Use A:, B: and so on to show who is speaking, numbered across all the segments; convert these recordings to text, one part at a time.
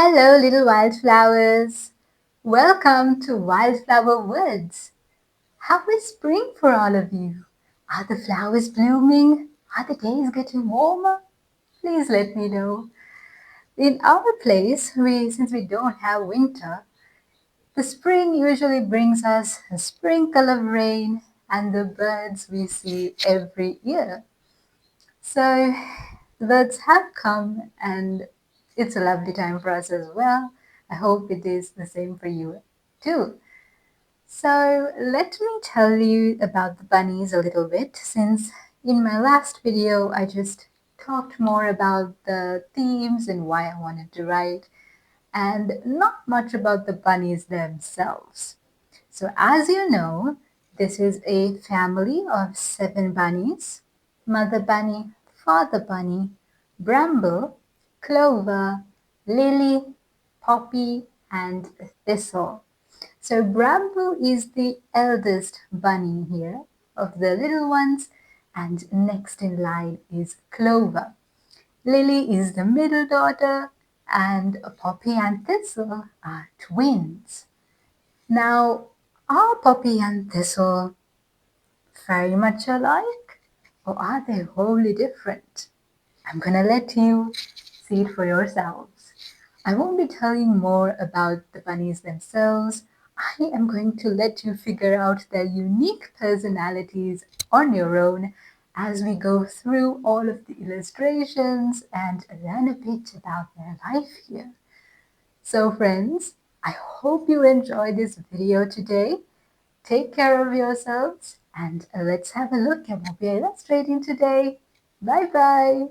A: Hello, little wildflowers. Welcome to Wildflower Woods. How is spring for all of you? Are the flowers blooming? Are the days getting warmer? Please let me know. In our place, since we don't have winter, the spring usually brings us a sprinkle of rain and the birds we see every year. So the birds have come and it's a lovely time for us as well. I hope it is the same for you too. So let me tell you about the bunnies a little bit, since in my last video I just talked more about the themes and why I wanted to write, and not much about the bunnies themselves. So as you know, this is a family of 7 bunnies: Mother Bunny, Father Bunny, Bramble, Clover, Lily, Poppy, and Thistle. So Bramble is the eldest bunny here of the little ones, and next in line is Clover. Lily is the middle daughter, and Poppy and Thistle are twins. Now, are Poppy and Thistle very much alike, or are they wholly different? I'm gonna let you see it for yourselves. I won't be telling more about the bunnies themselves. I am going to let you figure out their unique personalities on your own as we go through all of the illustrations and learn a bit about their life here. So friends, I hope you enjoyed this video today. Take care of yourselves and let's have a look at what we are illustrating today. Bye bye!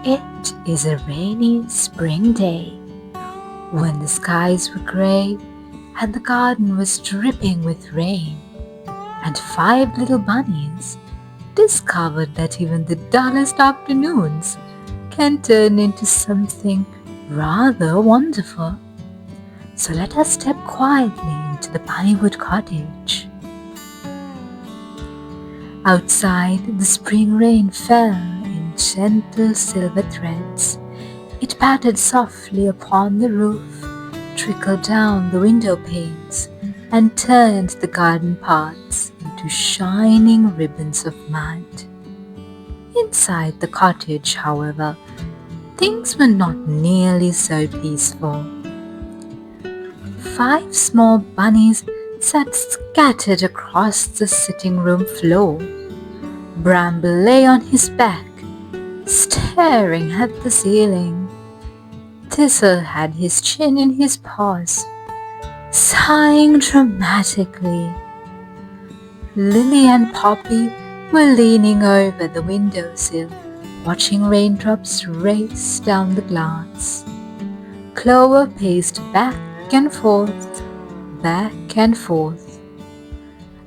B: It is a rainy spring day when the skies were grey and the garden was dripping with rain, and 5 little bunnies discovered that even the dullest afternoons can turn into something rather wonderful. So let us step quietly into the Bunnywood cottage. Outside, the spring rain fell in gentle silver threads. It pattered softly upon the roof, trickled down the window panes, and turned the garden paths into shining ribbons of mud. Inside the cottage, however, things were not nearly so peaceful. 5 small bunnies sat scattered across the sitting room floor. Bramble lay on his back, staring at the ceiling. Thistle had his chin in his paws, sighing dramatically. Lily and Poppy were leaning over the windowsill, watching raindrops race down the glass. Clover paced back and forth, back and forth.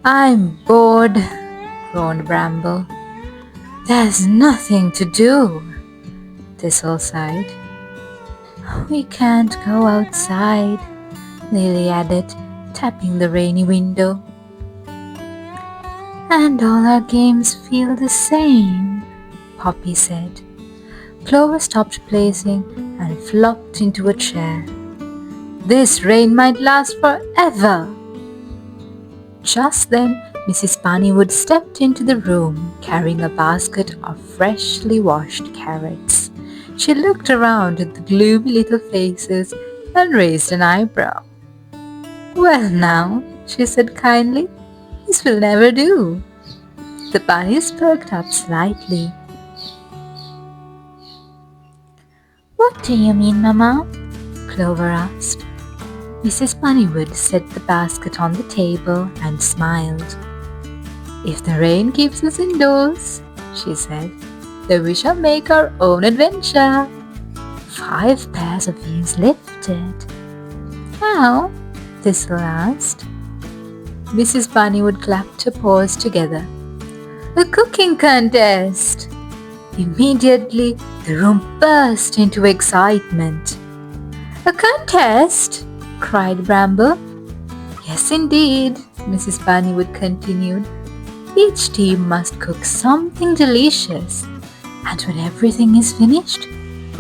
B: "I'm bored," groaned Bramble. "There's nothing to do," Thistle sighed. "We can't go outside," Lily added, tapping the rainy window. "And all our games feel the same," Poppy said. Clover stopped pacing and flopped into a chair. "This rain might last forever." Just then, Mrs. Bunnywood stepped into the room carrying a basket of freshly washed carrots. She looked around at the gloomy little faces and raised an eyebrow. "Well now," she said kindly, "this will never do." The bunnies perked up slightly. "What do you mean, Mama?" Clover asked. Mrs. Bunnywood set the basket on the table and smiled. "If the rain keeps us indoors," she said, "then we shall make our own adventure." 5 pairs of wings lifted. "How?" Thistle asked. Mrs. Bunnywood clapped her paws together. A cooking contest! Immediately, the room burst into excitement. A contest? Cried Bramble. Yes, indeed, Mrs. Bunnywood continued. Each team must cook something delicious, and when everything is finished,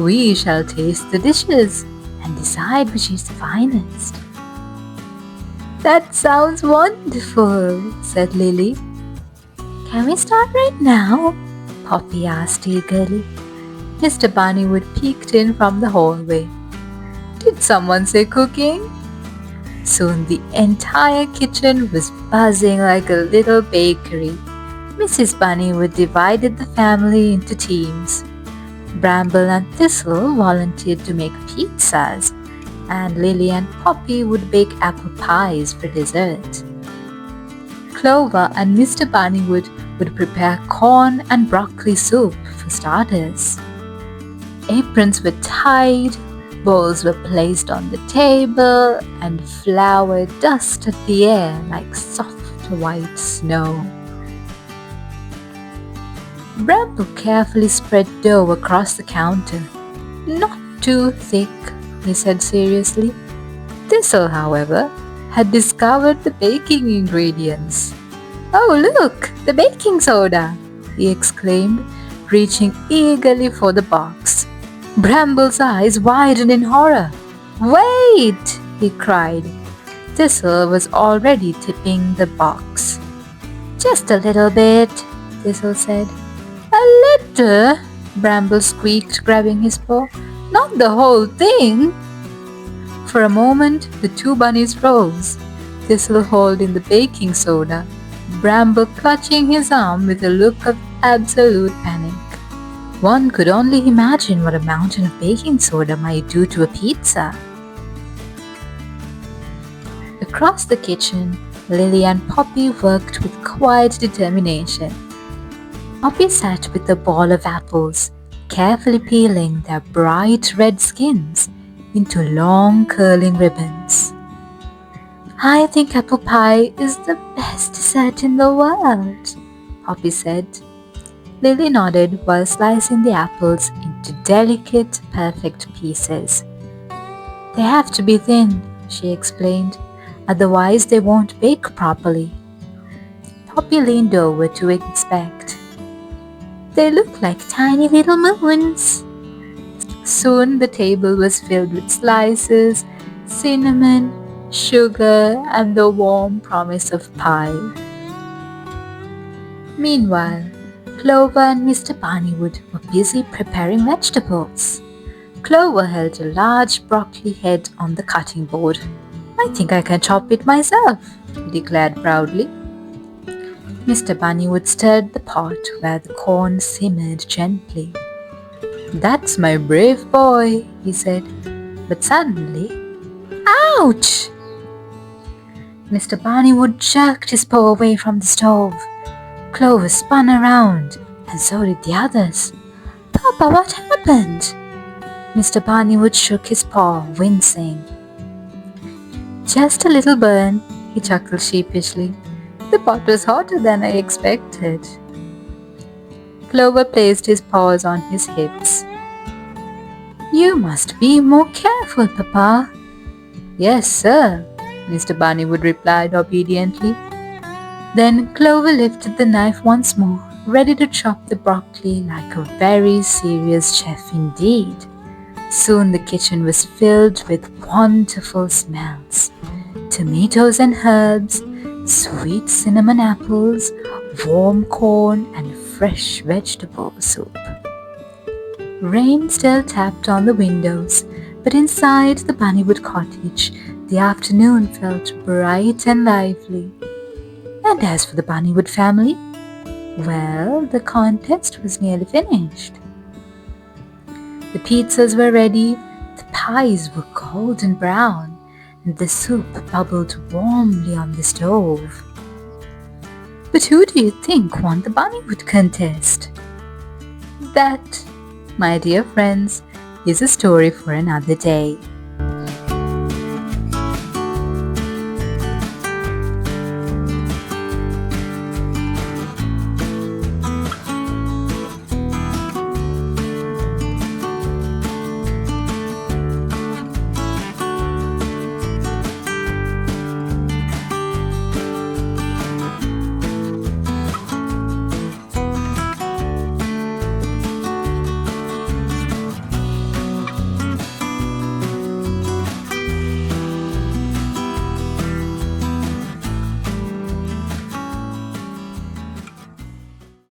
B: we shall taste the dishes and decide which is the finest. That sounds wonderful, said Lily. Can we start right now? Poppy asked eagerly. Mr. Bunnywood peeked in from the hallway. Did someone say cooking? Soon the entire kitchen was buzzing like a little bakery. Mrs. Bunnywood divided the family into teams. Bramble and Thistle volunteered to make pizzas, and Lily and Poppy would bake apple pies for dessert. Clover and Mr. Bunnywood would prepare corn and broccoli soup for starters. Aprons were tied, bowls were placed on the table, and flour dusted the air like soft white snow. Bramble carefully spread dough across the counter. Not too thick, he said seriously. Thistle, however, had discovered the baking ingredients. Oh, look, the baking soda, he exclaimed, reaching eagerly for the box. Bramble's eyes widened in horror. Wait, he cried. Thistle was already tipping the box. Just a little bit, Thistle said. A little, Bramble squeaked, grabbing his paw. Not the whole thing. For a moment, the two bunnies froze, Thistle holding the baking soda, Bramble clutching his arm with a look of absolute panic. One could only imagine what a mountain of baking soda might do to a pizza. Across the kitchen, Lily and Poppy worked with quiet determination. Poppy sat with a ball of apples, carefully peeling their bright red skins into long curling ribbons. I think apple pie is the best dessert in the world, Poppy said. Lily nodded while slicing the apples into delicate, perfect pieces. They have to be thin, she explained, otherwise they won't bake properly. Poppy leaned over to inspect. They look like tiny little moons. Soon the table was filled with slices, cinnamon, sugar, and the warm promise of pie. Meanwhile, Clover and Mr. Bunnywood were busy preparing vegetables. Clover held a large broccoli head on the cutting board. I think I can chop it myself, he declared proudly. Mr. Bunnywood stirred the pot where the corn simmered gently. That's my brave boy, he said, but suddenly, ouch! Mr. Bunnywood jerked his paw away from the stove. Clover spun around, and so did the others. Papa, what happened? Mr. Bunnywood shook his paw, wincing. Just a little burn, he chuckled sheepishly. The pot was hotter than I expected. Clover placed his paws on his hips. You must be more careful, Papa. Yes, sir, Mr. Bunnywood replied obediently. Then Clover lifted the knife once more, ready to chop the broccoli like a very serious chef indeed. Soon the kitchen was filled with wonderful smells. Tomatoes and herbs, sweet cinnamon apples, warm corn, and fresh vegetable soup. Rain still tapped on the windows, but inside the Bunnywood cottage, the afternoon felt bright and lively. And as for the Bunnywood family, well, the contest was nearly finished. The pizzas were ready, the pies were golden brown, and the soup bubbled warmly on the stove. But who do you think won the Bunnywood contest? That, my dear friends, is a story for another day.